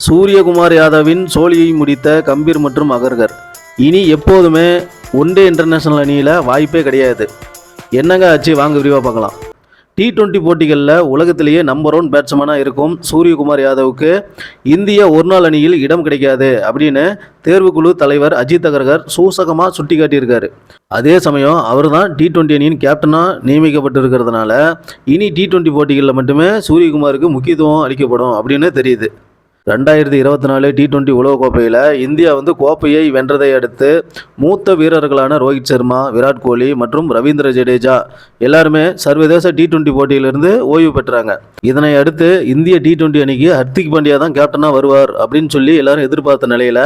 சூரியகுமார் யாதவின் சோழியை முடித்த கம்பீர் மற்றும் அகர்கர் இனி எப்போதுமே ஒன் டே இன்டர்நேஷனல் அணியில் வாய்ப்பே கிடையாது. என்னங்க ஆச்சு, வாங்க விரிவாக பார்க்கலாம். T20 போட்டிகளில் உலகத்திலேயே நம்பர் 1 பேட்ஸ்மேனாக இருக்கும் சூரியகுமார் யாதவுக்கு இந்திய ஒருநாள் அணியில் இடம் கிடைக்காது அப்படின்னு தேர்வுக்குழு தலைவர் அஜித் அகர்கர் சூசகமாக சுட்டி காட்டியிருக்காரு. அதே சமயம் அவர் தான் T20 அணியின் கேப்டனாக நியமிக்கப்பட்டிருக்கிறதுனால இனி T20 போட்டிகளில் மட்டுமே சூரியகுமாருக்கு முக்கியத்துவம் அளிக்கப்படும் அப்படின்னு தெரியுது. 2024 T20 உலகக்கோப்பையில் இந்தியா கோப்பையை வென்றதை அடுத்து மூத்த வீரர்களான ரோஹித் சர்மா, விராட் கோலி மற்றும் ரவீந்திர ஜடேஜா எல்லாருமே சர்வதேச T20 போட்டியிலிருந்து ஓய்வு பெற்றாங்க. இதனை அடுத்து இந்திய T20 அணிக்கு ஹர்திக் பாண்டியா தான் கேப்டனாக வருவார் அப்படின்னு சொல்லி எல்லாரும் எதிர்பார்த்த நிலையில்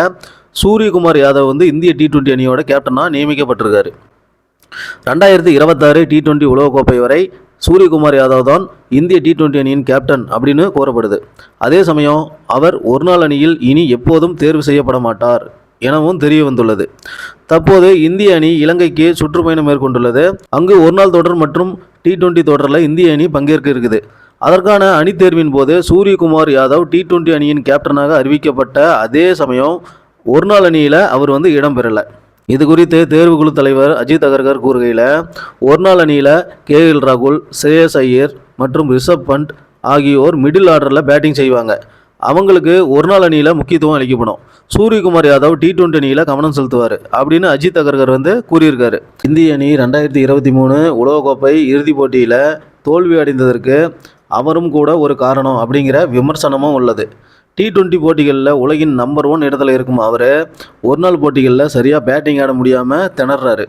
சூரியகுமார் யாதவ் இந்திய T20 அணியோட கேப்டனாக நியமிக்கப்பட்டிருக்காரு. 2026 T20 உலகக்கோப்பை வரை சூரியகுமார் யாதவ் தான் இந்திய T20 அணியின் கேப்டன் அப்படின்னு கூறப்படுது. அதே சமயம் அவர் ஒருநாள் அணியில் இனி எப்போதும் தேர்வு செய்யப்பட மாட்டார் எனவும் தெரிய வந்துள்ளது. தற்போது இந்திய அணி இலங்கைக்கு சுற்றுப்பயணம் மேற்கொண்டுள்ளது. அங்கு ஒருநாள் தொடர் மற்றும் T20 தொடரில் இந்திய அணி பங்கேற்க இருக்குது. அதற்கான அணி தேர்வின் போது சூரியகுமார் யாதவ் T20 அணியின் கேப்டனாக அறிவிக்கப்பட்ட அதே சமயம் ஒருநாள் அணியில் அவர் இடம்பெறலை. இது குறித்து தேர்வுக்குழு தலைவர் அஜித் அகர்கர் கூறுகையில், ஒருநாள் அணியில் KL ராகுல், ஸ்ரேயஸ் ஐயர் மற்றும் ரிஷப் பண்ட் ஆகியோர் மிடில் ஆர்டரில் பேட்டிங் செய்வாங்க. அவங்களுக்கு ஒருநாள் அணியில் முக்கியத்துவம் அளிக்கப்படும். சூரியகுமார் யாதவ் T20 அணியில் கவனம் செலுத்துவார் அப்படின்னு அஜித் அகர்கர் கூறியிருக்காரு. இந்திய அணி 2023 உலகக்கோப்பை இறுதிப் போட்டியில் தோல்வி அடைந்ததற்கு அவரும் கூட ஒரு காரணம் அப்படிங்கிற விமர்சனமும் உள்ளது. T20 போட்டிகளில் உலகின் நம்பர் 1 இடத்துல இருக்கும் அவர் ஒருநாள் போட்டிகளில் சரியாக பேட்டிங் ஆட முடியாமல் திணறாரு.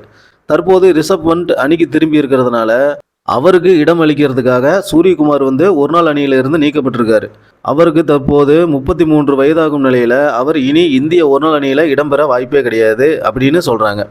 தற்போது ரிஷப் பண்ட் அணிக்கு திரும்பி இருக்கிறதுனால அவருக்கு இடம் அளிக்கிறதுக்காக சூரியகுமார் ஒருநாள் அணியிலிருந்து நீக்கப்பட்டிருக்காரு. அவருக்கு தற்போது 33 வயதாகும் நிலையில் அவர் இனி இந்திய ஒருநாள் அணியில் இடம்பெற வாய்ப்பே கிடையாது அப்படின்னு சொல்கிறாங்க.